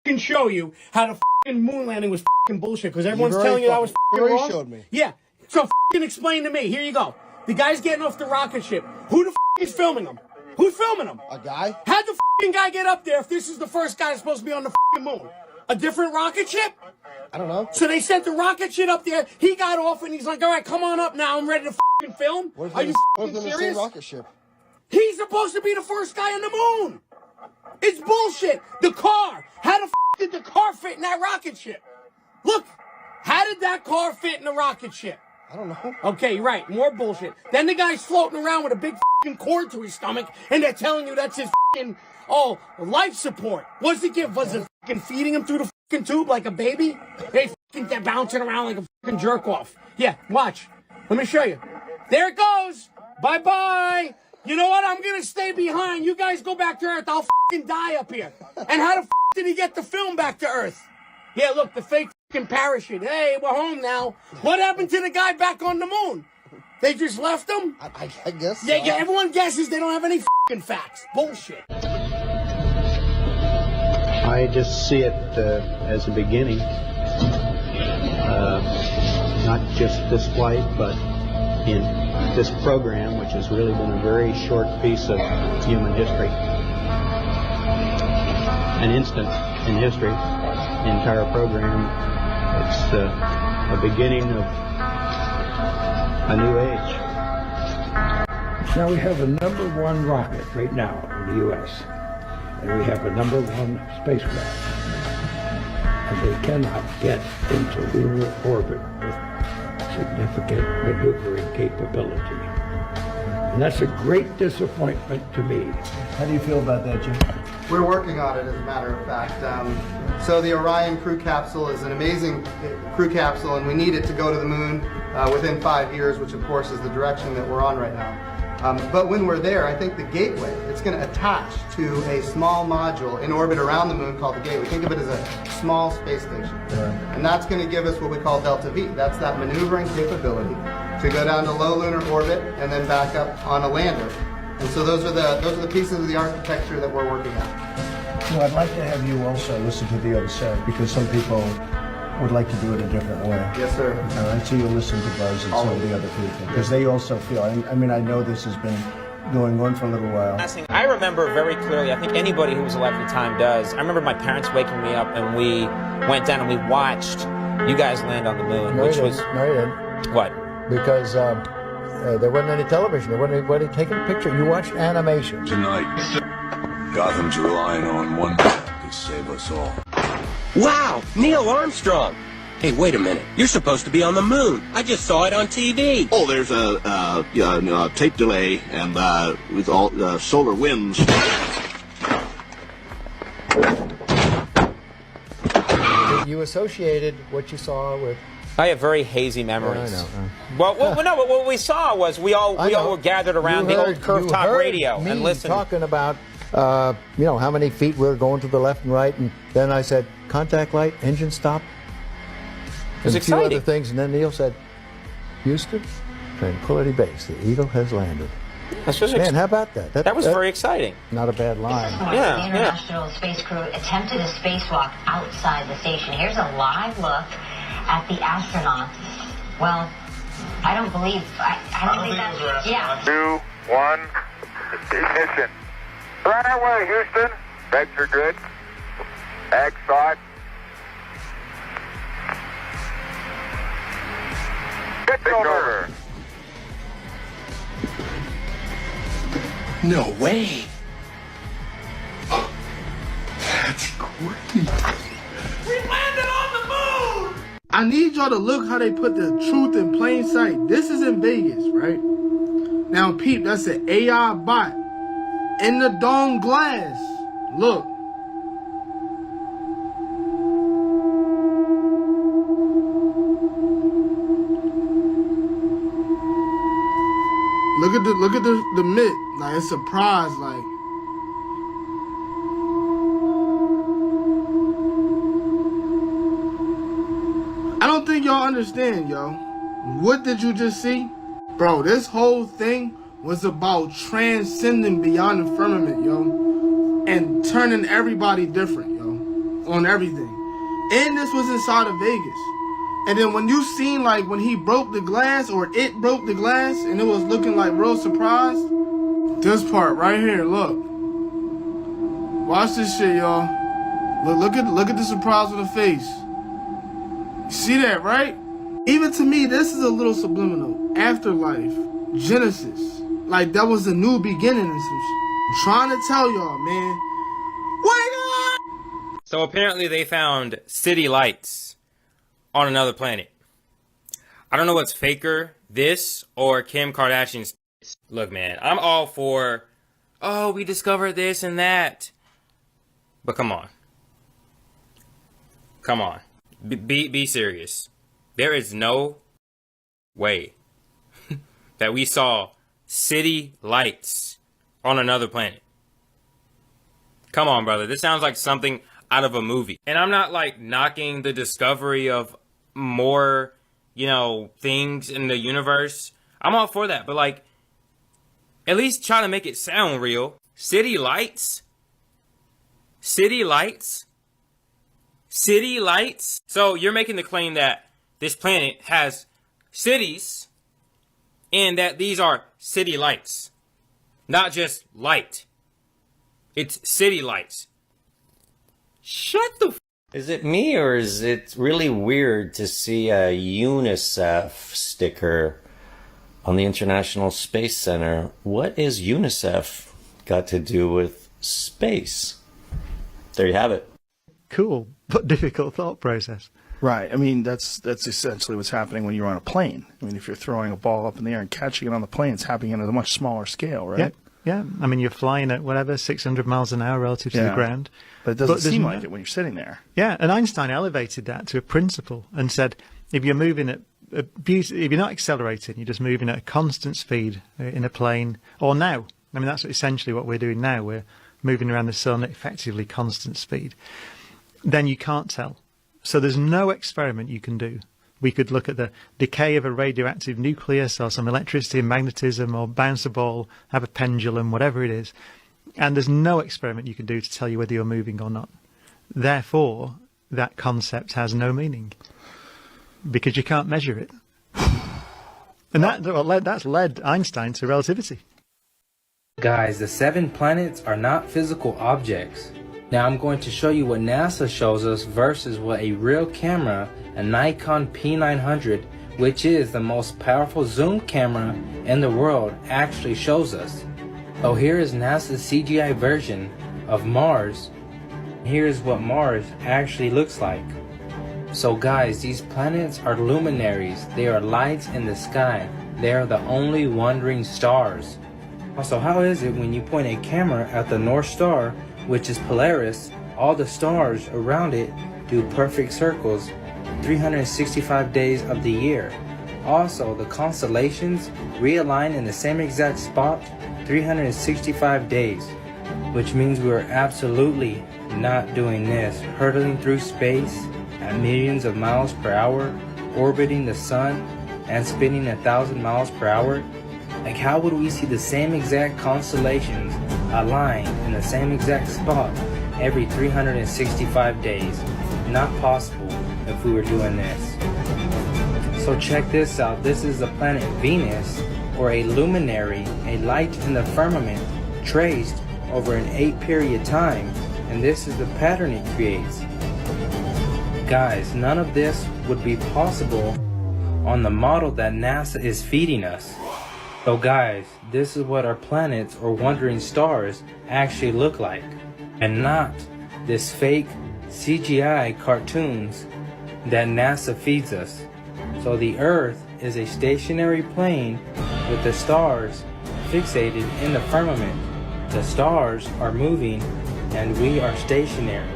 f***ing show you how the f***ing moon landing was f***ing bullshit because everyone's telling you that was f***ing wrong. You showed me. Yeah. So f***ing explain to me. Here you go. The guy's getting off the rocket ship. Who the f*** is filming him? Who's filming him? A guy? How'd the f***ing guy get up there if this is the first guy that's supposed to be on the f***ing moon? A different rocket ship? I don't know. So they sent the rocket ship up there. He got off and he's like, all right, come on up now. I'm ready to f***ing film. Are you f***ing serious? The same rocket ship? He's supposed to be the first guy on the moon. It's bullshit. The car. How the f*** did the car fit in that rocket ship? Look, how did that car fit in the rocket ship? I don't know. Okay, you're right. More bullshit. Then the guy's floating around with a big f***ing cord to his stomach, and they're telling you that's his f***ing, life support. What's it give? Was it f***ing feeding him through the f***ing tube like a baby? They f***ing bouncing around like a f***ing jerk-off. Yeah, watch. Let me show you. There it goes. Bye-bye. You know what? I'm going to stay behind. You guys go back to Earth. I'll f***ing die up here. And how the f*** did he get the film back to Earth? Yeah, look, the fake f***ing parachute. Hey, we're home now. What happened to the guy back on the moon? They just left him? I guess so. Yeah, everyone guesses they don't have any f***ing facts. Bullshit. I just see it as a beginning. Not just this flight, but in this program, which has really been a very short piece of human history. An instant in history, the entire program. It's a beginning of a new age. Now we have a #1 rocket right now in the U.S. and we have a #1 spacecraft. And they cannot get into lunar orbit with significant maneuvering capability. And that's a great disappointment to me. How do you feel about that, Jim? We're working on it, as a matter of fact. So the Orion crew capsule is an amazing crew capsule, and we need it to go to the moon within 5 years, which of course is the direction that we're on right now. But when we're there, I think the gateway, it's going to attach to a small module in orbit around the moon called the gateway. Think of it as a small space station. And that's going to give us what we call Delta V. That's that maneuvering capability to go down to low lunar orbit and then back up on a lander. And so those are the pieces of the architecture that we're working on. Well, I'd like to have you also listen to the other side, because some people would like to do it a different way. Yes, sir. All right, so you'll listen to Buzz and some of the other people, because they also feel, I mean, I know this has been going on for a little while. I remember very clearly, I think anybody who was alive at the time does, I remember my parents waking me up and we went down and we watched you guys land on the moon, No, which you was... didn't. No, you didn't. What? Because there wasn't any television. There wasn't anybody taking a picture. You watched animation. Tonight, Gotham's relying on one man to save us all. Wow, Neil Armstrong. Hey, wait a minute. You're supposed to be on the moon. I just saw it on TV. Oh, there's a tape delay, and with all solar winds. You associated what you saw with... I have very hazy memories. Yeah, I know. Well, no, but what we saw was we all were gathered around the old curved top radio and listened. Talking about, how many feet we were going to the left and right, and then I said, contact light, engine stop. It was and a few exciting. other things, and then Neil said, Houston, Tranquility Base, the Eagle has landed. Man, how about that? That was very exciting. Not a bad line. The International Space Crew attempted a spacewalk outside the station. Here's a live look at the astronauts. Well, I don't think that's... Yeah. 2, 1, ignition. Right away, Houston. Regs are good. Excellent. Pitch over. No way. That's great. We landed on the moon! I need y'all to look how they put the truth in plain sight. This is in Vegas, right? Now, peep, that's an AI bot in the dome glass. Look. Look at the mitt. Like, it's surprised, like. I don't think y'all understand, yo. What did you just see? Bro, this whole thing was about transcending beyond the firmament, yo. And turning everybody different, yo. on everything. And this was inside of Vegas. And then when you seen like when he broke the glass or it broke the glass and it was looking like real surprised, this part right here, look. Watch this shit, y'all. Look at the surprise on the face. You see that, right? Even to me, this is a little subliminal. Afterlife, Genesis. Like that was a new beginning and some shit. I'm trying to tell y'all, man. Wake up! So apparently they found city lights on another planet. I don't know what's faker, this or Kim Kardashian's. Look, man, I'm all for, oh, we discovered this and that. But come on. Come on. Be serious. There is no way that we saw city lights on another planet. Come on, brother. This sounds like something out of a movie. And I'm not like knocking the discovery of more, things in the universe. I'm all for that. But like, at least try to make it sound real. City lights? City lights? City lights? So you're making the claim that this planet has cities and that these are city lights. Not just light. It's city lights. Shut the f***. Is it me or is it really weird to see a UNICEF sticker on the International Space Center? What is UNICEF got to do with space? There you have it. Cool, but difficult thought process. Right. I mean, that's essentially what's happening when you're on a plane. I mean, if you're throwing a ball up in the air and catching it on the plane, it's happening at a much smaller scale, right? Yeah. I mean, you're flying at whatever, 600 miles an hour relative to the ground. But it doesn't seem like it when you're sitting there. Yeah, and Einstein elevated that to a principle and said, if you're moving at if you're not accelerating, you're just moving at a constant speed in a plane, or now. I mean, that's essentially what we're doing now. We're moving around the sun at effectively constant speed. Then you can't tell. So there's no experiment you can do. We could look at the decay of a radioactive nucleus or some electricity and magnetism or bounce a ball, have a pendulum, whatever it is. And there's no experiment you can do to tell you whether you're moving or not. Therefore, that concept has no meaning because you can't measure it. And that's led Einstein to relativity. Guys, the 7 planets are not physical objects. Now I'm going to show you what NASA shows us versus what a real camera, a Nikon P900, which is the most powerful zoom camera in the world, actually shows us. So here is NASA's CGI version of Mars. Here's what Mars actually looks like. So guys, these planets are luminaries. They are lights in the sky. They are the only wandering stars. Also, how is it when you point a camera at the North Star, which is Polaris, all the stars around it do perfect circles 365 days of the year. Also, the constellations realign in the same exact spot 365 days, which means we are absolutely not doing this, hurtling through space at millions of miles per hour, orbiting the sun, and spinning 1,000 miles per hour. Like, how would we see the same exact constellations align in the same exact spot every 365 days? Not possible if we were doing this. So check this out. This is the planet Venus, or a luminary, a light in the firmament traced over an 8-period time, and this is the pattern it creates. Guys, none of this would be possible on the model that NASA is feeding us. So guys, this is what our planets or wandering stars actually look like, and not this fake CGI cartoons that NASA feeds us. So the Earth is a stationary plane with the stars fixated in the firmament. The stars are moving and we are stationary,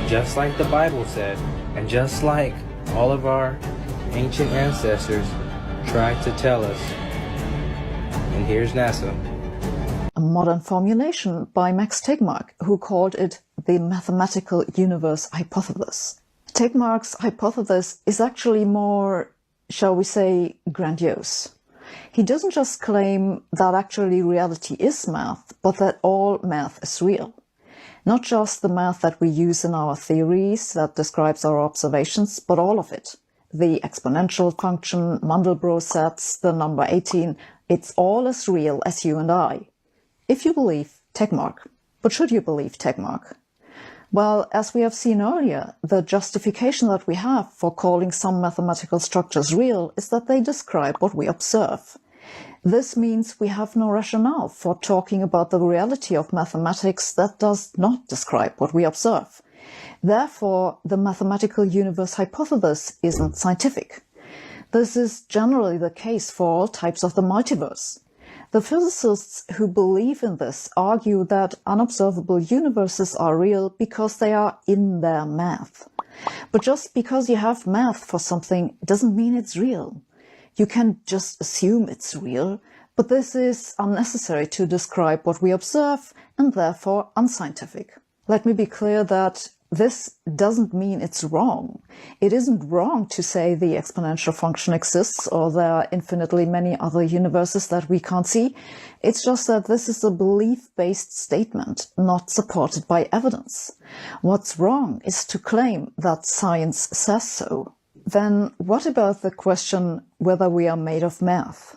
just like the Bible said, and just like all of our ancient ancestors tried to tell us. And here's NASA. A modern formulation by Max Tegmark, who called it the mathematical universe hypothesis. Tegmark's hypothesis is actually more, shall we say, grandiose. He doesn't just claim that actually reality is math, but that all math is real. Not just the math that we use in our theories that describes our observations, but all of it. The exponential function, Mandelbrot sets, the number 18, it's all as real as you and I. If you believe Tegmark. But should you believe Tegmark? Well, as we have seen earlier, the justification that we have for calling some mathematical structures real is that they describe what we observe. This means we have no rationale for talking about the reality of mathematics that does not describe what we observe. Therefore, the mathematical universe hypothesis isn't scientific. This is generally the case for all types of the multiverse. The physicists who believe in this argue that unobservable universes are real because they are in their math. But just because you have math for something doesn't mean it's real. You can just assume it's real, but this is unnecessary to describe what we observe and therefore unscientific. Let me be clear that this doesn't mean it's wrong. It isn't wrong to say the exponential function exists or there are infinitely many other universes that we can't see. It's just that this is a belief-based statement, not supported by evidence. What's wrong is to claim that science says so. Then what about the question whether we are made of math?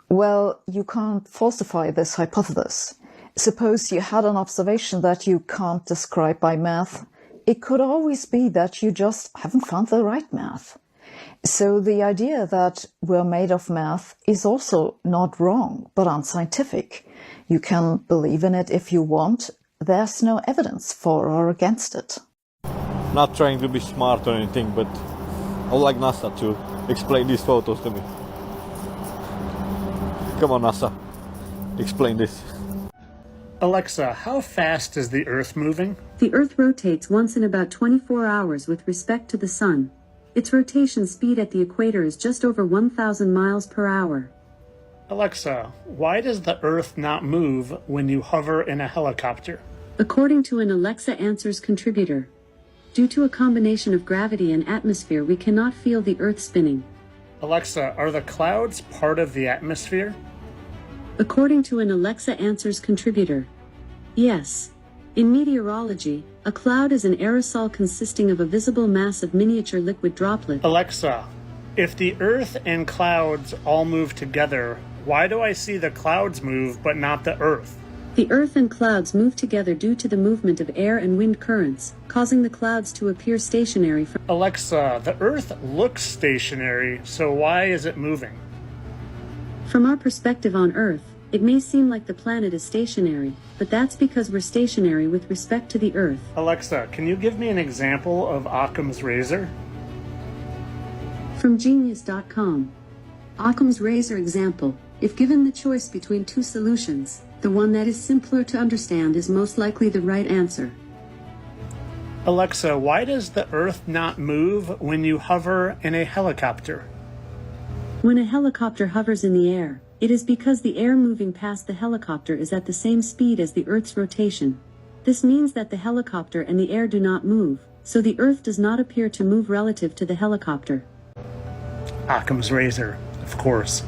Well, you can't falsify this hypothesis. Suppose you had an observation that you can't describe by math. It could always be that you just haven't found the right math. So the idea that we're made of math is also not wrong, but unscientific. You can believe in it if you want. There's no evidence for or against it. Not trying to be smart or anything, but I would like NASA to explain these photos to me. Come on, NASA. Explain this. Alexa, how fast is the Earth moving? The Earth rotates once in about 24 hours with respect to the Sun. Its rotation speed at the equator is just over 1,000 miles per hour. Alexa, why does the Earth not move when you hover in a helicopter? According to an Alexa Answers contributor, due to a combination of gravity and atmosphere, we cannot feel the Earth spinning. Alexa, are the clouds part of the atmosphere? According to an Alexa Answers contributor, yes. In meteorology, a cloud is an aerosol consisting of a visible mass of miniature liquid droplets. Alexa, if the Earth and clouds all move together, why do I see the clouds move but not the Earth? The Earth and clouds move together due to the movement of air and wind currents, causing the clouds to appear stationary. Alexa, the Earth looks stationary, so why is it moving? From our perspective on Earth, it may seem like the planet is stationary, but that's because we're stationary with respect to the Earth. Alexa, can you give me an example of Occam's razor? From Genius.com. Occam's razor example. If given the choice between two solutions, the one that is simpler to understand is most likely the right answer. Alexa, why does the Earth not move when you hover in a helicopter? When a helicopter hovers in the air, it is because the air moving past the helicopter is at the same speed as the Earth's rotation. This means that the helicopter and the air do not move, so the Earth does not appear to move relative to the helicopter. Occam's razor, of course.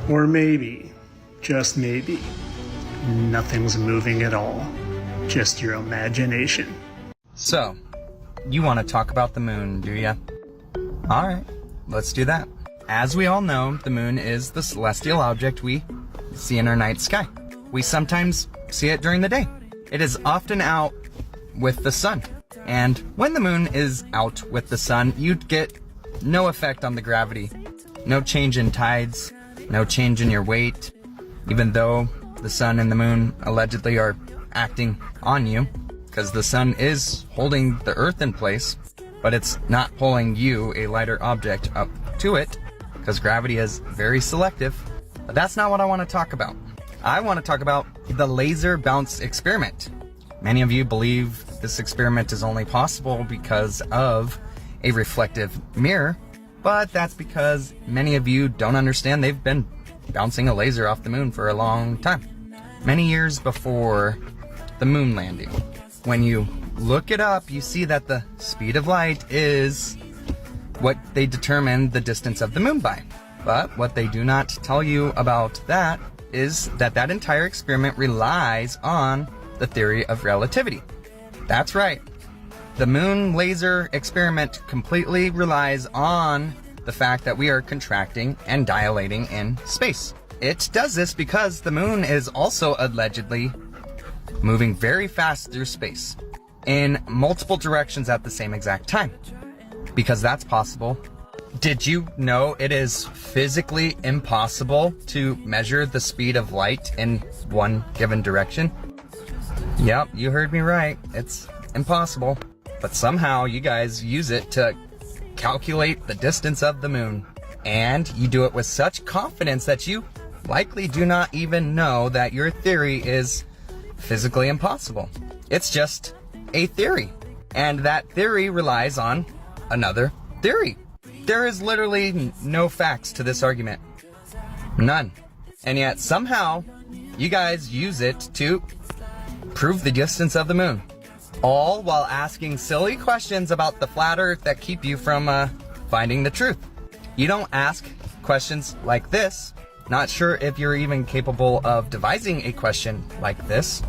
Or maybe, just maybe, nothing's moving at all. Just your imagination. So, you want to talk about the moon, do ya? Alright, let's do that. As we all know, the moon is the celestial object we see in our night sky. We sometimes see it during the day. It is often out with the sun. And when the moon is out with the sun, you'd get no effect on the gravity. No change in tides, no change in your weight, even though the sun and the moon allegedly are acting on you, because the sun is holding the Earth in place, but it's not pulling you, a lighter object, up to it, because gravity is very selective. But that's not what I want to talk about. I want to talk about the laser bounce experiment. Many of you believe this experiment is only possible because of a reflective mirror, but that's because many of you don't understand they've been bouncing a laser off the moon for a long time. Many years before the moon landing. When you look it up, you see that the speed of light is what they determine the distance of the moon by. But what they do not tell you about that is that that entire experiment relies on the theory of relativity. That's right. The moon laser experiment completely relies on the fact that we are contracting and dilating in space. It does this because the moon is also allegedly moving very fast through space in multiple directions at the same exact time. Because that's possible. Did you know it is physically impossible to measure the speed of light in one given direction? Yep, you heard me right. It's impossible. But somehow you guys use it to calculate the distance of the moon. And you do it with such confidence that you likely do not even know that your theory is physically impossible. It's just a theory. And that theory relies on another theory. There is literally no facts to this argument. None. And yet somehow you guys use it to prove the distance of the moon. All while asking silly questions about the flat earth that keep you from finding the truth. You don't ask questions like this. Not sure if you're even capable of devising a question like this.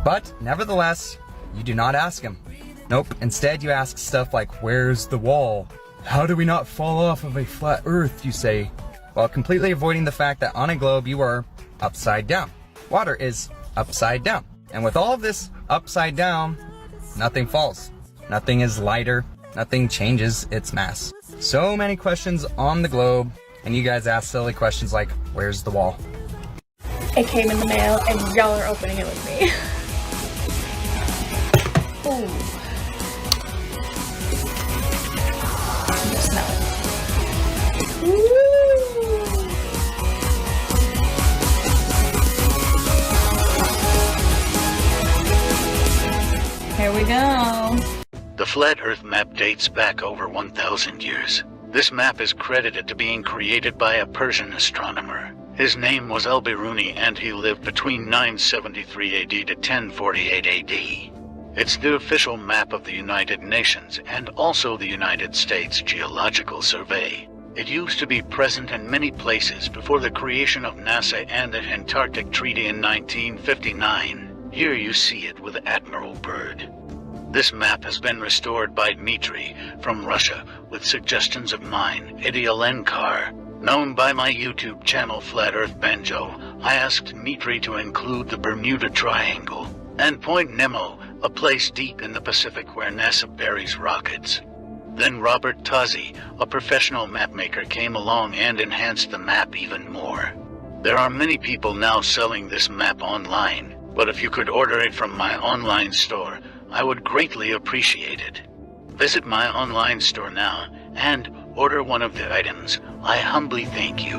But nevertheless, you do not ask them. Nope, instead you ask stuff like, where's the wall? How do we not fall off of a flat earth, you say? While completely avoiding the fact that on a globe you are upside down. Water is upside down. And with all of this upside down, nothing falls. Nothing is lighter. Nothing changes its mass. So many questions on the globe, and you guys ask silly questions like, where's the wall? It came in the mail, and y'all are opening it with me. Ooh. Smell it. Woo! Here we go. The Flat Earth map dates back over 1,000 years. This map is credited to being created by a Persian astronomer. His name was Al-Biruni, and he lived between 973 AD to 1048 AD. It's the official map of the United Nations and also the United States Geological Survey. It used to be present in many places before the creation of NASA and the Antarctic Treaty in 1959. Here you see it with Admiral Byrd. This map has been restored by Dmitry from Russia with suggestions of mine, Idialenkar. Known by my YouTube channel Flat Earth Banjo, I asked Dmitry to include the Bermuda Triangle and Point Nemo, a place deep in the Pacific where NASA buries rockets. Then Robert Tozzi, a professional mapmaker, came along and enhanced the map even more. There are many people now selling this map online, but if you could order it from my online store, I would greatly appreciate it. Visit my online store now and order one of the items. I humbly thank you.